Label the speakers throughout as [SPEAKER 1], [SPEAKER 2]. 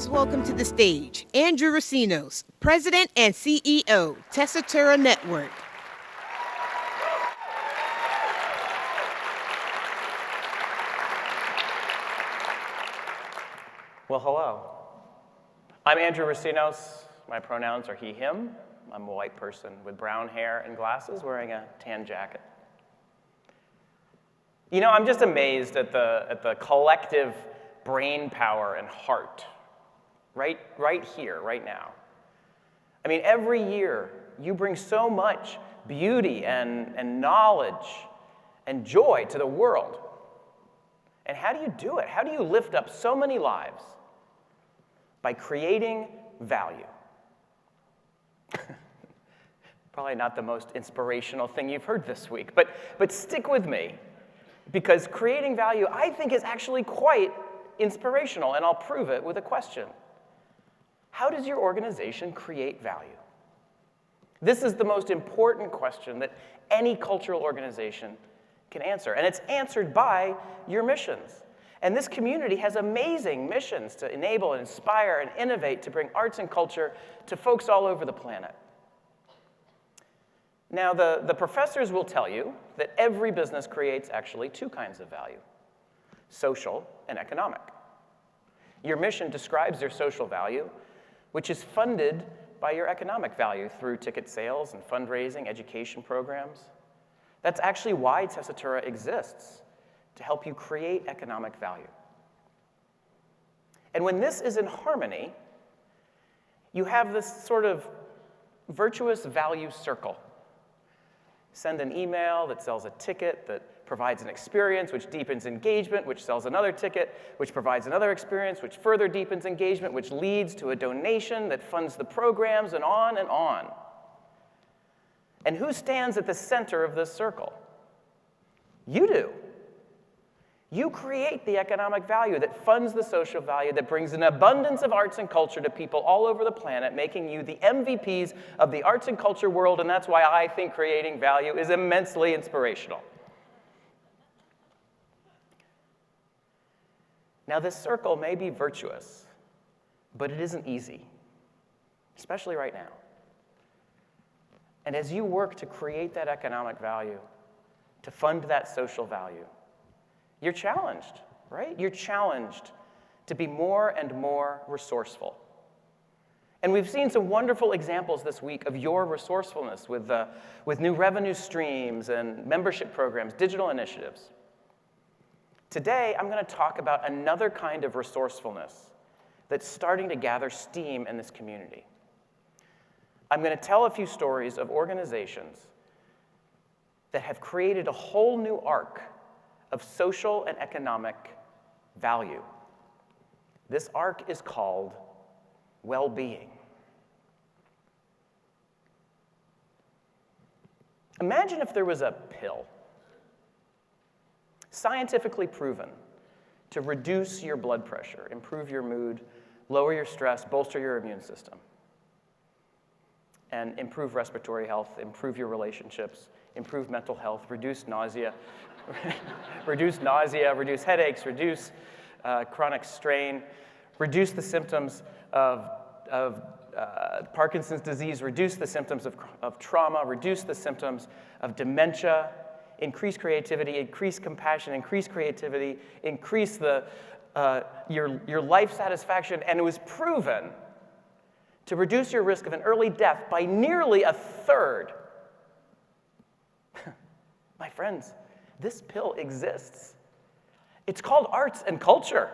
[SPEAKER 1] Please welcome to the stage Andrew Recinos, President and CEO, Tessitura Network.
[SPEAKER 2] Well, hello. I'm Andrew Recinos. My pronouns are he, him. I'm a white person with brown hair and glasses wearing a tan jacket. You know, I'm just amazed at the collective brain power and heart right here, right now. I mean, every year you bring so much beauty and knowledge and joy to the world. And how do you do it? How do you lift up so many lives? By creating value. Probably not the most inspirational thing you've heard this week, but stick with me, because creating value, I think, is actually quite inspirational, and I'll prove it with a question. How does your organization create value? This is the most important question that any cultural organization can answer, and it's answered by your missions. And this community has amazing missions to enable and inspire and innovate to bring arts and culture to folks all over the planet. Now, the professors will tell you that every business creates actually two kinds of value: social and economic. Your mission describes your social value, which is funded by your economic value through ticket sales and fundraising, education programs. That's actually why Tessitura exists, to help you create economic value. And when this is in harmony, you have this sort of virtuous value circle. Send an email that sells a ticket that provides an experience, which deepens engagement, which sells another ticket, which provides another experience, which further deepens engagement, which leads to a donation that funds the programs, and on and on. And who stands at the center of this circle? You do. You create the economic value that funds the social value, that brings an abundance of arts and culture to people all over the planet, making you the MVPs of the arts and culture world, and that's why I think creating value is immensely inspirational. Now, this circle may be virtuous, but it isn't easy, especially right now. And as you work to create that economic value, to fund that social value, you're challenged, right? You're challenged to be more and more resourceful. And we've seen some wonderful examples this week of your resourcefulness with new revenue streams and membership programs, digital initiatives. Today, I'm going to talk about another kind of resourcefulness that's starting to gather steam in this community. I'm going to tell a few stories of organizations that have created a whole new arc of social and economic value. This arc is called wellbeing. Imagine if there was a pill, scientifically proven to reduce your blood pressure, improve your mood, lower your stress, bolster your immune system, and improve respiratory health, improve your relationships, improve mental health, reduce nausea, reduce headaches, reduce chronic strain, reduce the symptoms of Parkinson's disease, reduce the symptoms of trauma, reduce the symptoms of dementia, increase creativity, increase compassion, increase creativity, increase your life satisfaction, and it was proven to reduce your risk of an early death by nearly a third. My friends, this pill exists. It's called arts and culture.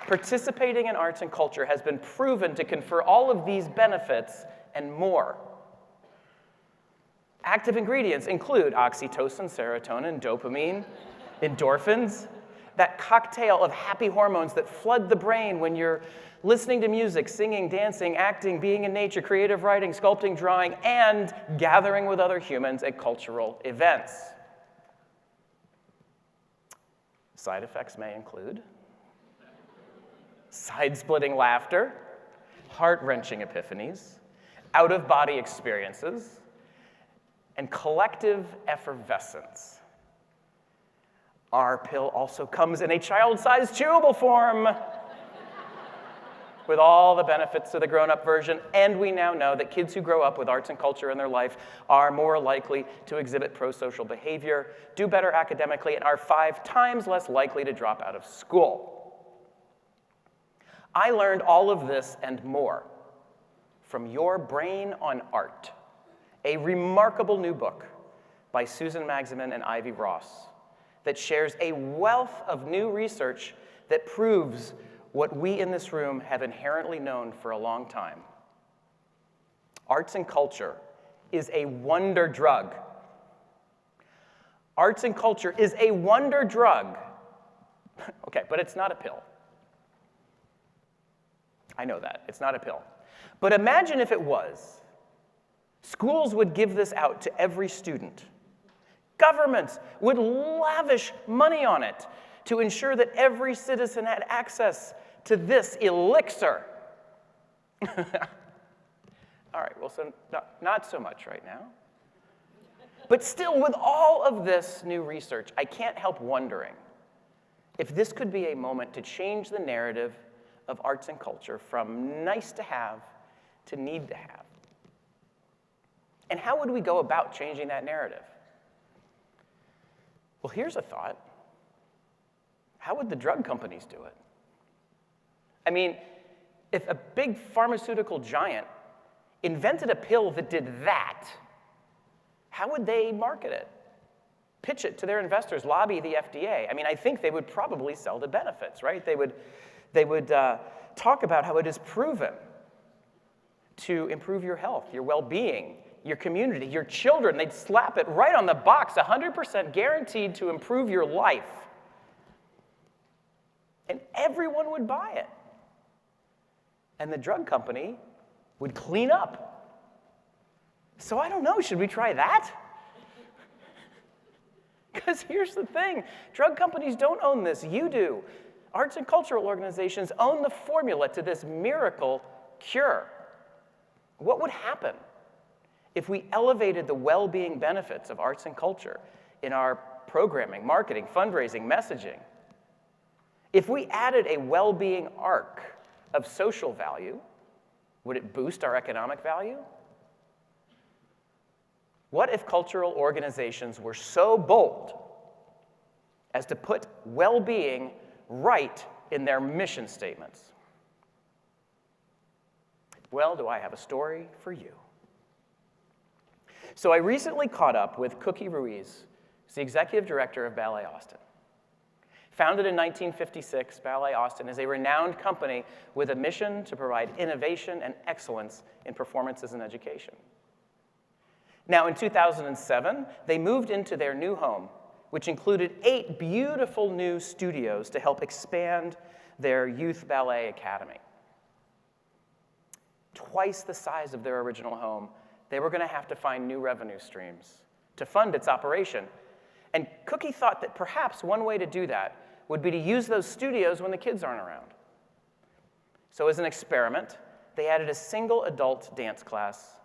[SPEAKER 2] Participating in arts and culture has been proven to confer all of these benefits and more. Active ingredients include oxytocin, serotonin, dopamine, endorphins, that cocktail of happy hormones that flood the brain when you're listening to music, singing, dancing, acting, being in nature, creative writing, sculpting, drawing, and gathering with other humans at cultural events. Side effects may include side-splitting laughter, heart-wrenching epiphanies, out-of-body experiences, and collective effervescence. Our pill also comes in a child-sized chewable form with all the benefits of the grown-up version, and we now know that kids who grow up with arts and culture in their life are more likely to exhibit pro-social behavior, do better academically, and are 5 times less likely to drop out of school. I learned all of this and more from Your Brain on Art, a remarkable new book by Susan Magsamen and Ivy Ross that shares a wealth of new research that proves what we in this room have inherently known for a long time. Arts and culture is a wonder drug. Arts and culture is a wonder drug. Okay, but it's not a pill. I know that, it's not a pill. But imagine if it was. Schools would give this out to every student. Governments would lavish money on it to ensure that every citizen had access to this elixir. All right, well, so not so much right now. But still, with all of this new research, I can't help wondering if this could be a moment to change the narrative of arts and culture from nice to have to need to have. And how would we go about changing that narrative? Well, here's a thought. How would the drug companies do it? I mean, if a big pharmaceutical giant invented a pill that did that, how would they market it? Pitch it to their investors, lobby the FDA. I mean, I think they would probably sell the benefits, right? They would talk about how it is proven to improve your health, your well-being, your community, your children. They'd slap it right on the box, 100% guaranteed to improve your life. And everyone would buy it. And the drug company would clean up. So I don't know, should we try that? Because here's the thing, drug companies don't own this, you do. Arts and cultural organizations own the formula to this miracle cure. What would happen if we elevated the well-being benefits of arts and culture in our programming, marketing, fundraising, messaging? If we added a well-being arc of social value, would it boost our economic value? What if cultural organizations were so bold as to put well-being right in their mission statements? Well, do I have a story for you. So I recently caught up with Cookie Ruiz, who's the executive director of Ballet Austin. Founded in 1956, Ballet Austin is a renowned company with a mission to provide innovation and excellence in performances and education. Now, in 2007, they moved into their new home, which included 8 beautiful new studios to help expand their youth ballet academy. Twice the size of their original home, they were going to have to find new revenue streams to fund its operation. And Cookie thought that perhaps one way to do that would be to use those studios when the kids aren't around. So as an experiment, they added a single adult dance class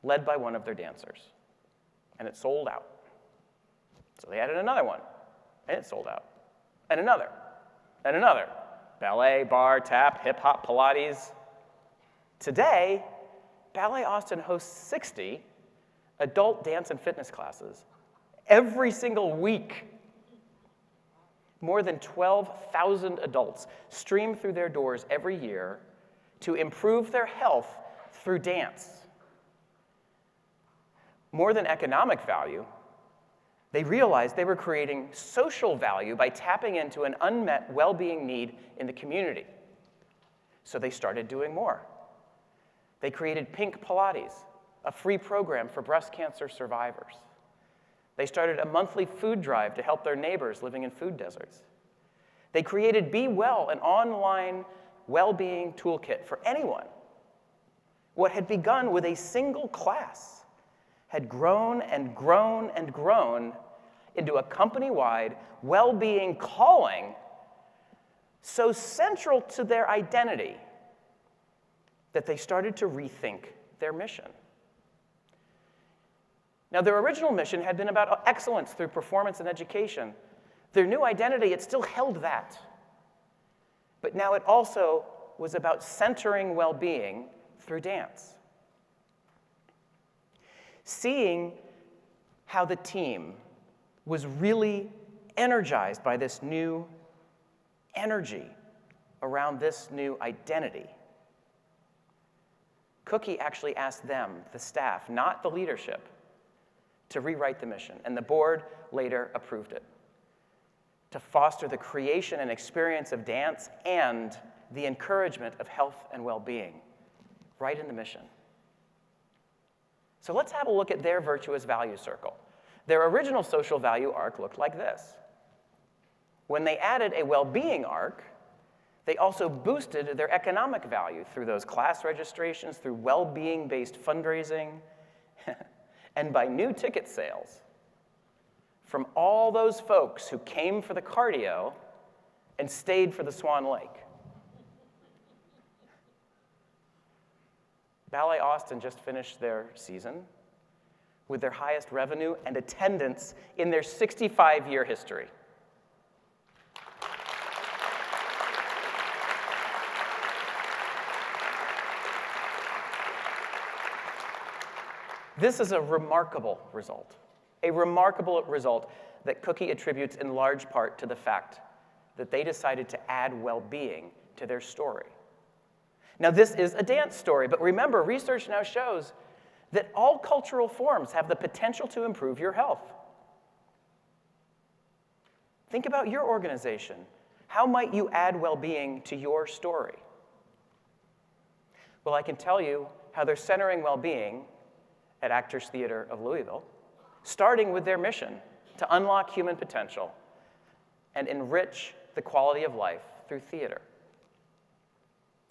[SPEAKER 2] led by one of their dancers, and it sold out. So they added another one, and it sold out, and another, and another. Ballet, bar, tap, hip-hop, Pilates. Today, Ballet Austin hosts 60 adult dance and fitness classes every single week. More than 12,000 adults stream through their doors every year to improve their health through dance. More than economic value, they realized they were creating social value by tapping into an unmet well-being need in the community. So they started doing more. They created Pink Pilates, a free program for breast cancer survivors. They started a monthly food drive to help their neighbors living in food deserts. They created Be Well, an online well-being toolkit for anyone. What had begun with a single class had grown and grown and grown into a company-wide well-being calling so central to their identity that they started to rethink their mission. Now, their original mission had been about excellence through performance and education, Their new identity, it still held that. But now it also was about centering well-being through dance. Seeing how the team was really energized by this new energy around this new identity, Cookie actually asked them, the staff, not the leadership, to rewrite the mission, and the board later approved it, to foster the creation and experience of dance and the encouragement of health and well-being, right in the mission. So let's have a look at their virtuous value circle. Their original social value arc looked like this. When they added a well-being arc, they also boosted their economic value through those class registrations, through well-being-based fundraising, and by new ticket sales from all those folks who came for the cardio and stayed for the Swan Lake. Ballet Austin just finished their season with their highest revenue and attendance in their 65-year history. This is a remarkable result that Cookie attributes in large part to the fact that they decided to add well-being to their story. Now, this is a dance story, but remember, research now shows that all cultural forms have the potential to improve your health. Think about your organization. How might you add well-being to your story? Well, I can tell you how they're centering well-being at Actors Theater of Louisville, starting with their mission to unlock human potential and enrich the quality of life through theater.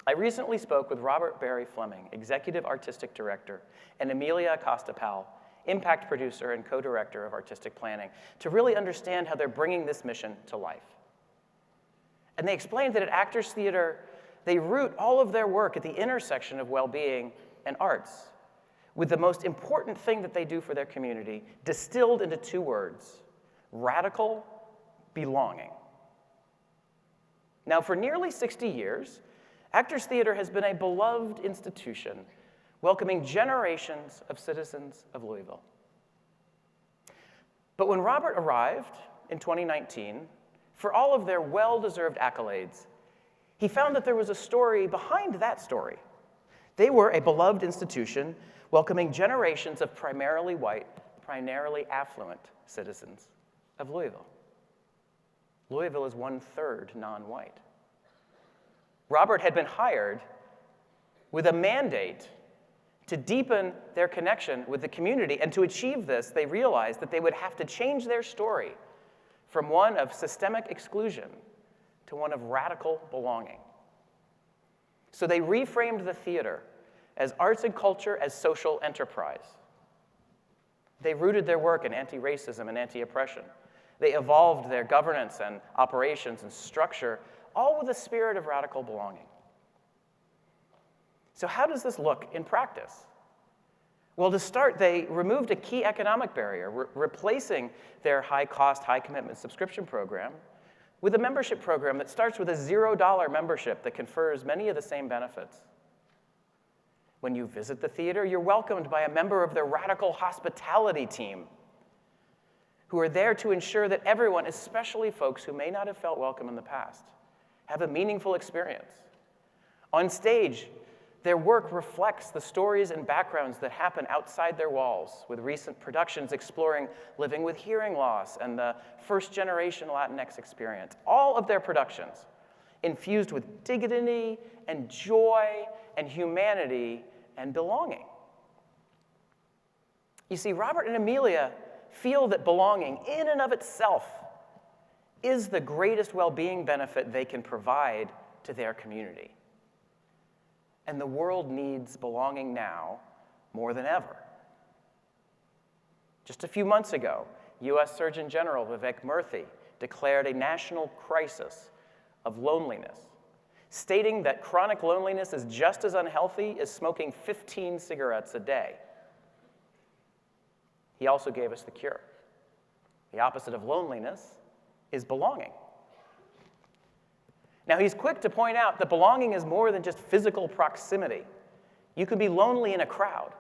[SPEAKER 2] I recently spoke with Robert Barry Fleming, Executive Artistic Director, and Amelia Acosta-Powell, Impact Producer and Co-Director of Artistic Planning, to really understand how they're bringing this mission to life. And they explained that at Actors Theater, they root all of their work at the intersection of well-being and arts, with the most important thing that they do for their community distilled into two words: radical belonging. Now, for nearly 60 years, Actors Theater has been a beloved institution, welcoming generations of citizens of Louisville. But when Robert arrived in 2019, for all of their well-deserved accolades, he found that there was a story behind that story. They were a beloved institution, welcoming generations of primarily white, primarily affluent citizens of Louisville. Louisville is 1/3 non-white. Robert had been hired with a mandate to deepen their connection with the community, and to achieve this, they realized that they would have to change their story from one of systemic exclusion to one of radical belonging. So they reframed the theater as arts and culture as social enterprise. They rooted their work in anti-racism and anti-oppression. They evolved their governance and operations and structure, all with a spirit of radical belonging. So how does this look in practice? Well, to start, they removed a key economic barrier, replacing their high-cost, high-commitment subscription program with a membership program that starts with a $0 membership that confers many of the same benefits. When you visit the theater, you're welcomed by a member of their radical hospitality team, who are there to ensure that everyone, especially folks who may not have felt welcome in the past, have a meaningful experience. On stage, their work reflects the stories and backgrounds that happen outside their walls, with recent productions exploring living with hearing loss and the first-generation Latinx experience. All of their productions infused with dignity and joy and humanity and belonging. You see, Robert and Amelia feel that belonging in and of itself is the greatest well-being benefit they can provide to their community. And the world needs belonging now more than ever. Just a few months ago, U.S. Surgeon General Vivek Murthy declared a national crisis of loneliness, stating that chronic loneliness is just as unhealthy as smoking 15 cigarettes a day. He also gave us the cure. The opposite of loneliness is belonging. Now, he's quick to point out that belonging is more than just physical proximity. You can be lonely in a crowd.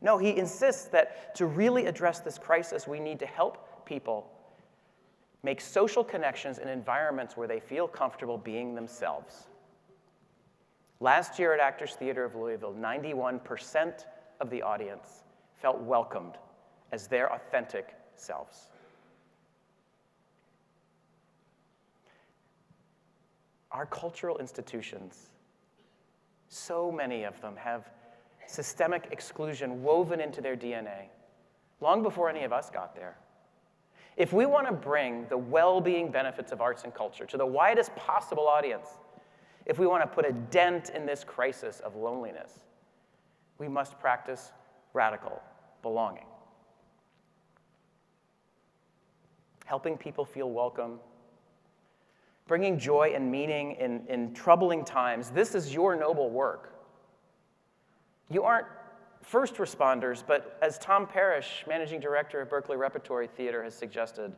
[SPEAKER 2] No, he insists that to really address this crisis, we need to help people make social connections in environments where they feel comfortable being themselves. Last year at Actors Theater of Louisville, 91% of the audience felt welcomed as their authentic selves. Our cultural institutions, so many of them have systemic exclusion woven into their DNA, long before any of us got there. If we want to bring the well-being benefits of arts and culture to the widest possible audience, if we want to put a dent in this crisis of loneliness, we must practice radical belonging. Helping people feel welcome, bringing joy and meaning in troubling times. This is your noble work. You aren't first responders, but as Tom Parrish, managing director of Berkeley Repertory Theater, has suggested,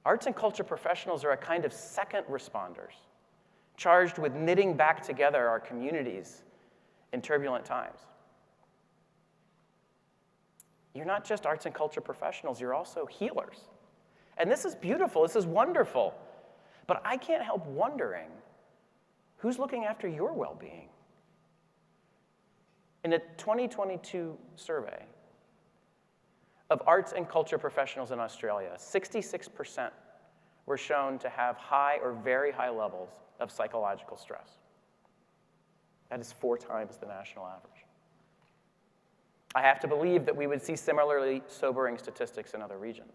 [SPEAKER 2] arts and culture professionals are a kind of second responders, charged with knitting back together our communities in turbulent times. You're not just arts and culture professionals, you're also healers. And this is beautiful, this is wonderful. But I can't help wondering, who's looking after your well-being? In a 2022 survey of arts and culture professionals in Australia, 66% were shown to have high or very high levels of psychological stress. That is 4 times the national average. I have to believe that we would see similarly sobering statistics in other regions.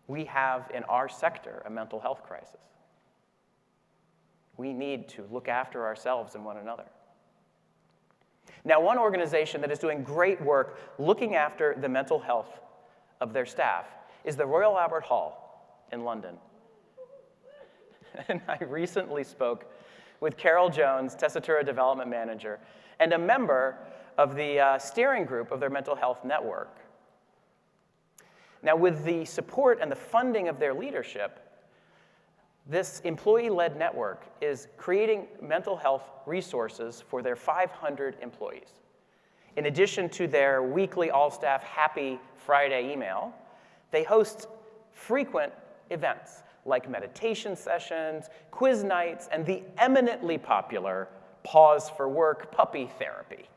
[SPEAKER 2] We have in our sector a mental health crisis. We need to look after ourselves and one another. Now, one organization that is doing great work looking after the mental health of their staff is the Royal Albert Hall in London. And I recently spoke with Carol Jones, Tessitura Development Manager, and a member of the steering group of their mental health network. Now, with the support and the funding of their leadership, this employee-led network is creating mental health resources for their 500 employees. In addition to their weekly all-staff Happy Friday email, they host frequent events like meditation sessions, quiz nights, and the eminently popular Pause for Work puppy therapy.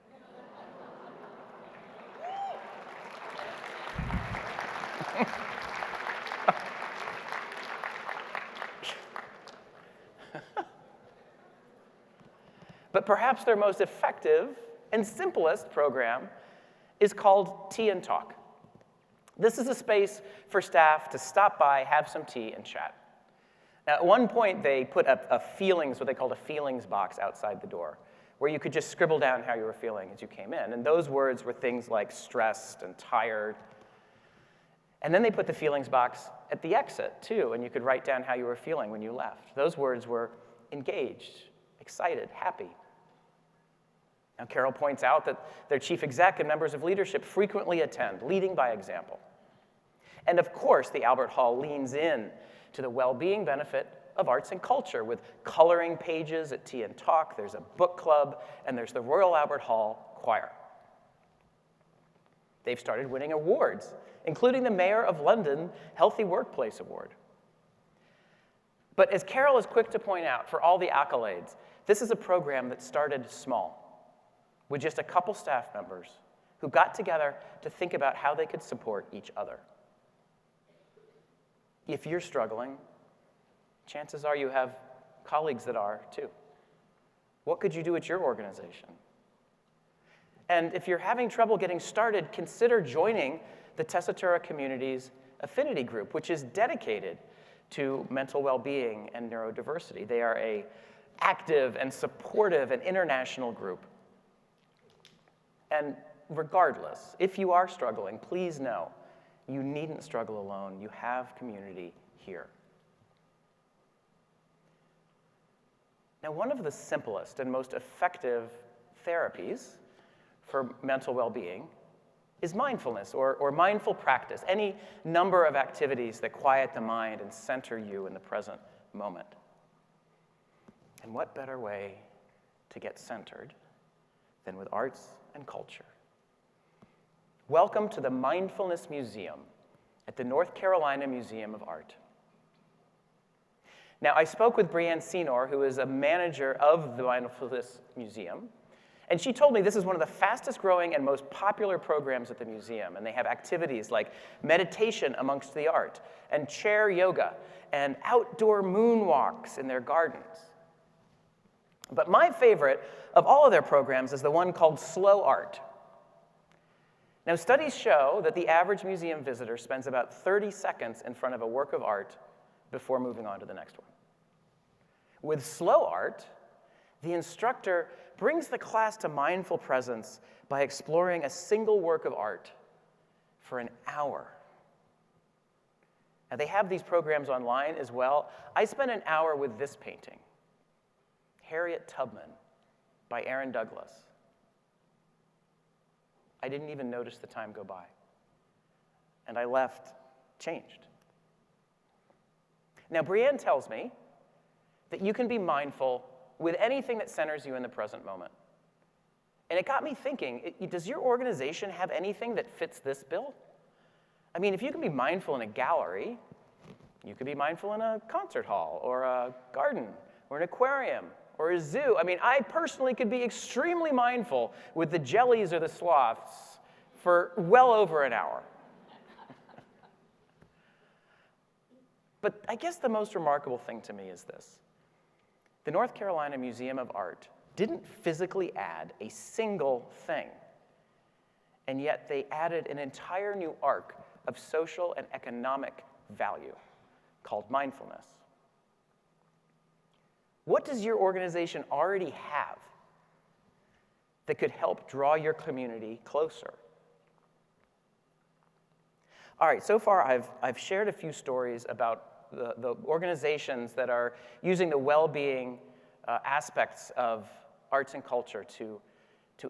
[SPEAKER 2] But perhaps their most effective and simplest program is called Tea and Talk. This is a space for staff to stop by, have some tea, and chat. Now, at one point, they put a feelings, what they called a feelings box outside the door, where you could just scribble down how you were feeling as you came in. And those words were things like stressed and tired. And then they put the feelings box at the exit, too, and you could write down how you were feeling when you left. Those words were engaged, excited, happy. Now, Carol points out that their chief exec and members of leadership frequently attend, leading by example. And of course, the Albert Hall leans in to the well-being benefit of arts and culture with coloring pages at Tea and Talk, there's a book club, and there's the Royal Albert Hall Choir. They've started winning awards, including the Mayor of London Healthy Workplace Award. But as Carol is quick to point out, for all the accolades, this is a program that started small, with just a couple staff members who got together to think about how they could support each other. If you're struggling, chances are you have colleagues that are too. What could you do at your organization? And if you're having trouble getting started, consider joining the Tessitura Community's affinity group, which is dedicated to mental well-being and neurodiversity. They are an active and supportive and international group. And regardless, if you are struggling, please know you needn't struggle alone. You have community here. Now, one of the simplest and most effective therapies for mental well-being is mindfulness or mindful practice, any number of activities that quiet the mind and center you in the present moment. And what better way to get centered than with arts and culture? Welcome to the Mindfulness Museum at the North Carolina Museum of Art. Now, I spoke with Brianne Senor, who is a manager of the Mindfulness Museum, and she told me this is one of the fastest growing and most popular programs at the museum, and they have activities like meditation amongst the art, and chair yoga, and outdoor moonwalks in their gardens. But my favorite of all of their programs is the one called Slow Art. Now, studies show that the average museum visitor spends about 30 seconds in front of a work of art before moving on to the next one. With Slow Art, the instructor brings the class to mindful presence by exploring a single work of art for an hour. Now, they have these programs online as well. I spent an hour with this painting, Harriet Tubman by Aaron Douglas. I didn't even notice the time go by. And I left changed. Now, Brianne tells me that you can be mindful with anything that centers you in the present moment. And it got me thinking, does your organization have anything that fits this bill? I mean, if you can be mindful in a gallery, you could be mindful in a concert hall or a garden or an aquarium or a zoo. I mean, I personally could be extremely mindful with the jellies or the sloths for well over an hour. But I guess the most remarkable thing to me is this. The North Carolina Museum of Art didn't physically add a single thing, and yet they added an entire new arc of social and economic value called mindfulness. What does your organization already have that could help draw your community closer? All right, so far I've shared a few stories about the organizations that are using the well-being aspects of arts and culture to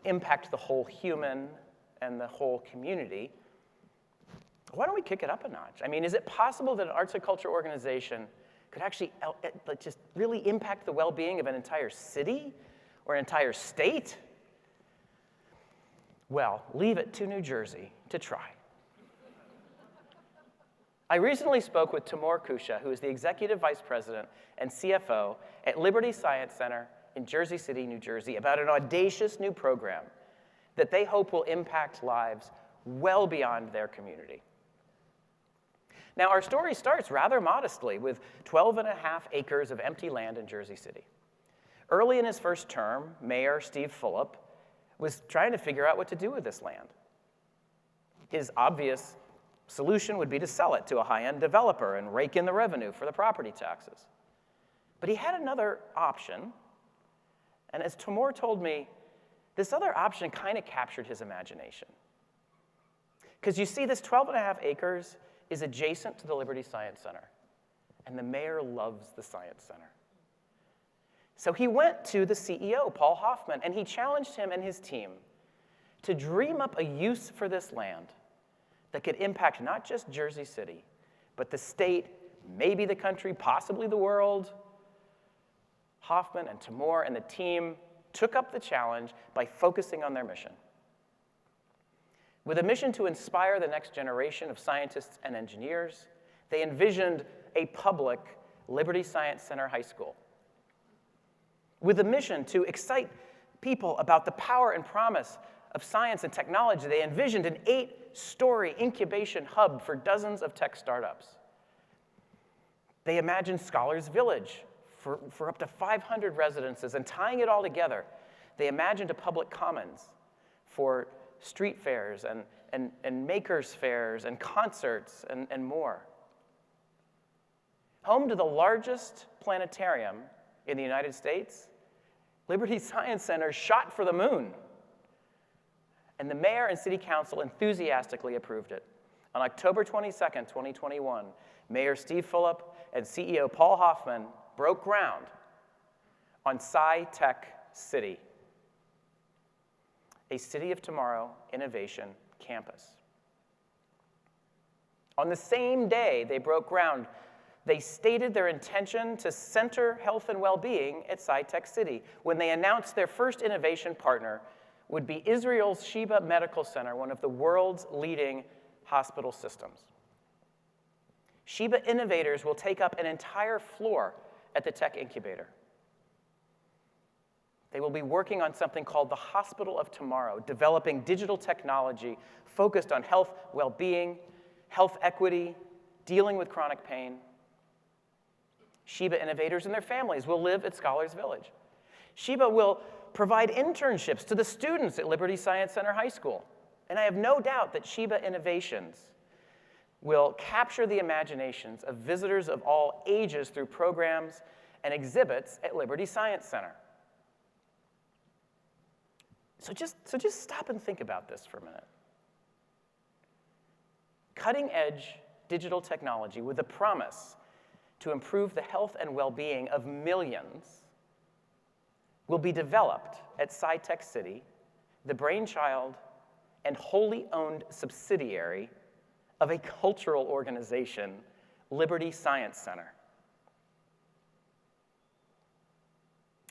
[SPEAKER 2] impact the whole human and the whole community. Why don't we kick it up a notch? I mean, is it possible that an arts and culture organization could actually just really impact the well-being of an entire city or an entire state? Well, leave it to New Jersey to try. I recently spoke with Timur Kusha, who is the Executive Vice President and CFO at Liberty Science Center in Jersey City, New Jersey, about an audacious new program that they hope will impact lives well beyond their community. Now, our story starts rather modestly with 12.5 acres of empty land in Jersey City. Early in his first term, Mayor Steve Fulop was trying to figure out what to do with this land. His obvious solution would be to sell it to a high-end developer and rake in the revenue for the property taxes. But he had another option, and as Timur told me, this other option kind of captured his imagination. Because you see, this 12.5 acres is adjacent to the Liberty Science Center, and the mayor loves the Science Center. So he went to the CEO, Paul Hoffman, and he challenged him and his team to dream up a use for this land that could impact not just Jersey City, but the state, maybe the country, possibly the world. Hoffman and Timur and the team took up the challenge by focusing on their mission. With a mission to inspire the next generation of scientists and engineers, they envisioned a public Liberty Science Center High School. With a mission to excite people about the power and promise of science and technology, they envisioned an 8-story incubation hub for dozens of tech startups. They imagined Scholars Village for up to 500 residences, and tying it all together, they imagined a public commons for street fairs and makers fairs and concerts and more. Home to the largest planetarium in the United States, Liberty Science Center shot for the moon. And the mayor and city council enthusiastically approved it. On October 22nd, 2021, Mayor Steve Fulop and CEO Paul Hoffman broke ground on Sci-Tech City, a city of tomorrow innovation campus. On the same day they broke ground, they stated their intention to center health and well-being at SciTech City when they announced their first innovation partner would be Israel's Sheba Medical Center, one of the world's leading hospital systems. Sheba innovators will take up an entire floor at the tech incubator. They will be working on something called the Hospital of Tomorrow, developing digital technology focused on health, well-being, health equity, dealing with chronic pain. Sheba innovators and their families will live at Scholars Village. Sheba will provide internships to the students at Liberty Science Center High School. And I have no doubt that Sheba Innovations will capture the imaginations of visitors of all ages through programs and exhibits at Liberty Science Center. So just stop and think about this for a minute. Cutting-edge digital technology with a promise to improve the health and well-being of millions will be developed at SciTech City, the brainchild and wholly owned subsidiary of a cultural organization, Liberty Science Center.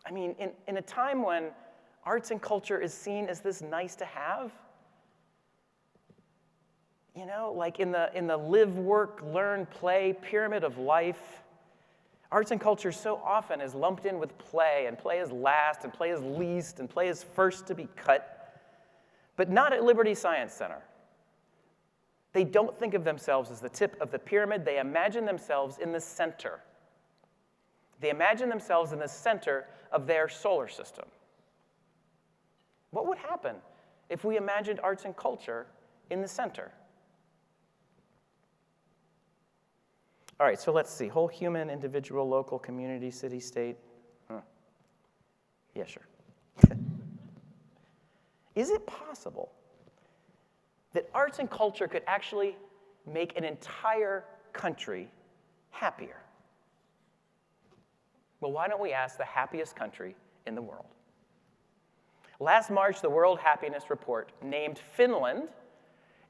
[SPEAKER 2] I mean, in a time when arts and culture is seen as this nice to have, you know, like in the live, work, learn, play pyramid of life, arts and culture so often is lumped in with play, and play is last, and play is least, and play is first to be cut, but not at Liberty Science Center. They don't think of themselves as the tip of the pyramid. They imagine themselves in the center. They imagine themselves in the center of their solar system. What would happen if we imagined arts and culture in the center? All right, so let's see. Whole human, individual, local, community, city, state. Yeah, sure. Is it possible that arts and culture could actually make an entire country happier? Well, why don't we ask the happiest country in the world? Last March, the World Happiness Report named Finland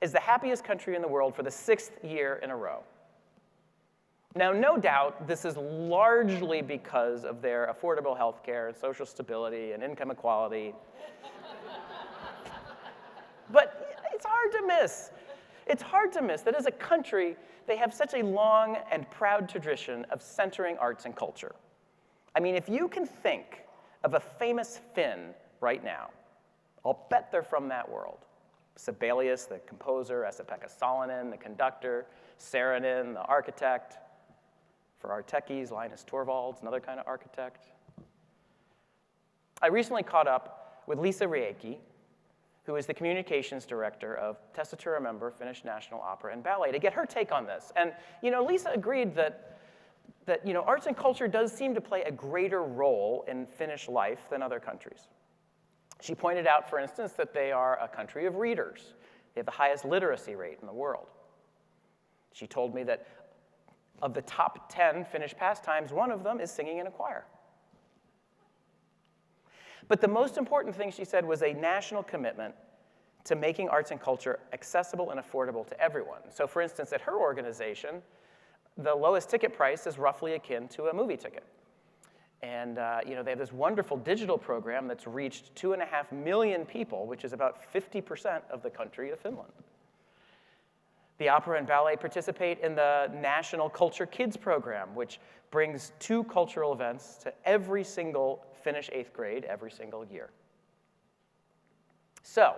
[SPEAKER 2] as the happiest country in the world for the 6th year in a row. Now, no doubt, this is largely because of their affordable health care and social stability and income equality. But it's hard to miss. It's hard to miss that as a country, they have such a long and proud tradition of centering arts and culture. I mean, if you can think of a famous Finn right now, I'll bet they're from that world. Sibelius, the composer, Esa-Pekka Salonen, the conductor, Saarinen, the architect. For our techies, Linus Torvalds, another kind of architect. I recently caught up with Lisa Rieki, who is the communications director of Tessitura member Finnish National Opera and Ballet, to get her take on this. And Lisa agreed that arts and culture does seem to play a greater role in Finnish life than other countries. She pointed out, for instance, that they are a country of readers. They have the highest literacy rate in the world. She told me that of the top 10 Finnish pastimes, one of them is singing in a choir. But the most important thing, she said, was a national commitment to making arts and culture accessible and affordable to everyone. So, for instance, at her organization, the lowest ticket price is roughly akin to a movie ticket. And they have this wonderful digital program that's reached 2.5 million people, which is about 50% of the country of Finland. The opera and ballet participate in the National Culture Kids program, which brings 2 cultural events to every single Finnish 8th grade every single year. So,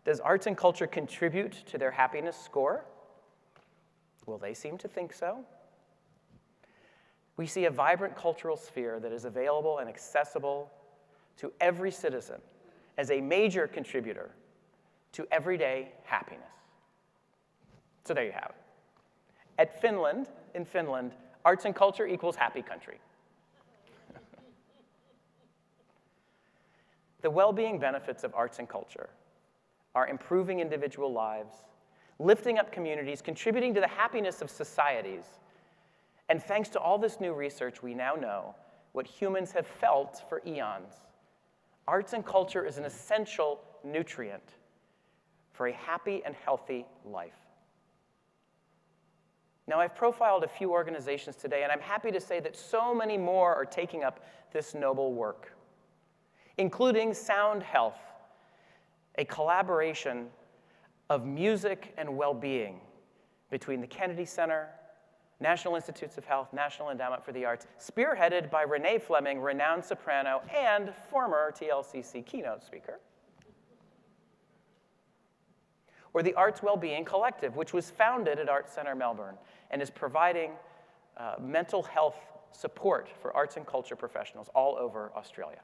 [SPEAKER 2] does arts and culture contribute to their happiness score? Well, they seem to think so. We see a vibrant cultural sphere that is available and accessible to every citizen as a major contributor to everyday happiness. So there you have it. In Finland, arts and culture equals happy country. The well-being benefits of arts and culture are improving individual lives, lifting up communities, contributing to the happiness of societies. And thanks to all this new research, we now know what humans have felt for eons. Arts and culture is an essential nutrient for a happy and healthy life. Now, I've profiled a few organizations today, and I'm happy to say that so many more are taking up this noble work, including Sound Health, a collaboration of music and well-being between the Kennedy Center, National Institutes of Health, National Endowment for the Arts, spearheaded by Renee Fleming, renowned soprano and former TLCC keynote speaker. Or the Arts Wellbeing Collective, which was founded at Arts Centre Melbourne and is providing mental health support for arts and culture professionals all over Australia.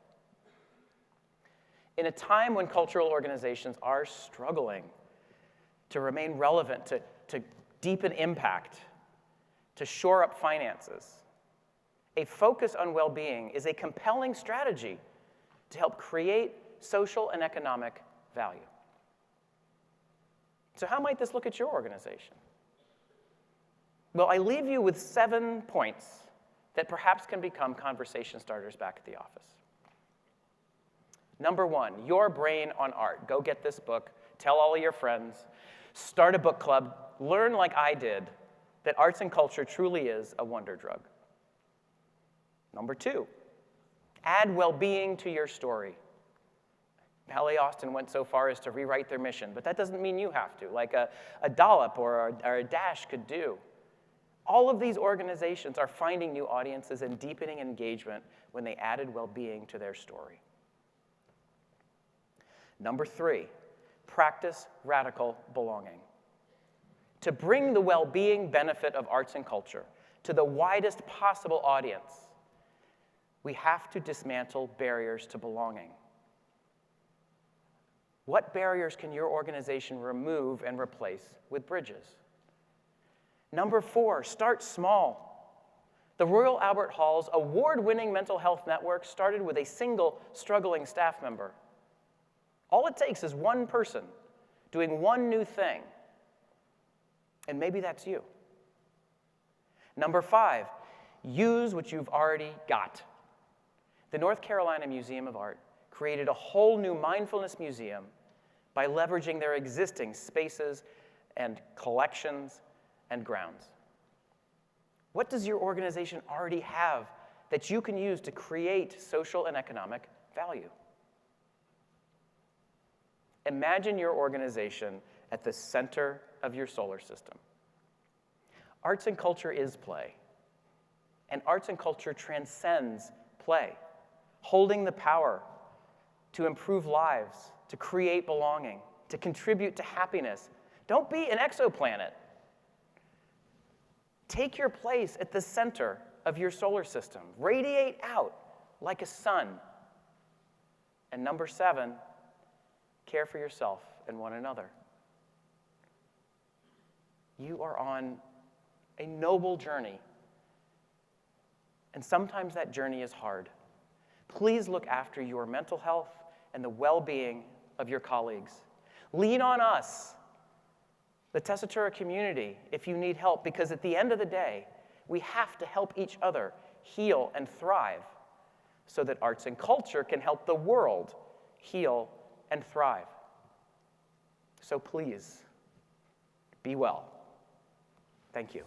[SPEAKER 2] In a time when cultural organizations are struggling to remain relevant, to deepen impact, to shore up finances, a focus on well-being is a compelling strategy to help create social and economic value. So how might this look at your organization? Well, I leave you with 7 points that perhaps can become conversation starters back at the office. Number 1, Your Brain on Art. Go get this book, tell all of your friends, start a book club, learn like I did that arts and culture truly is a wonder drug. Number 2, add well-being to your story. Ballet Austin went so far as to rewrite their mission, but that doesn't mean you have to, like a dollop or a dash could do. All of these organizations are finding new audiences and deepening engagement when they added well-being to their story. Number 3, practice radical belonging. To bring the well-being benefit of arts and culture to the widest possible audience, we have to dismantle barriers to belonging. What barriers can your organization remove and replace with bridges? Number 4, start small. The Royal Albert Hall's award-winning mental health network started with a single struggling staff member. All it takes is one person doing one new thing, and maybe that's you. Number 5, use what you've already got. The North Carolina Museum of Art created a whole new mindfulness museum by leveraging their existing spaces and collections and grounds. What does your organization already have that you can use to create social and economic value? Imagine your organization at the center of your solar system. Arts and culture is play, and arts and culture transcends play, holding the power to improve lives, to create belonging, to contribute to happiness. Don't be an exoplanet. Take your place at the center of your solar system. Radiate out like a sun. And number 7, care for yourself and one another. You are on a noble journey, and sometimes that journey is hard. Please look after your mental health and the well-being of your colleagues. Lean on us, the Tessitura community, if you need help, because at the end of the day, we have to help each other heal and thrive so that arts and culture can help the world heal and thrive. So please, be well. Thank you.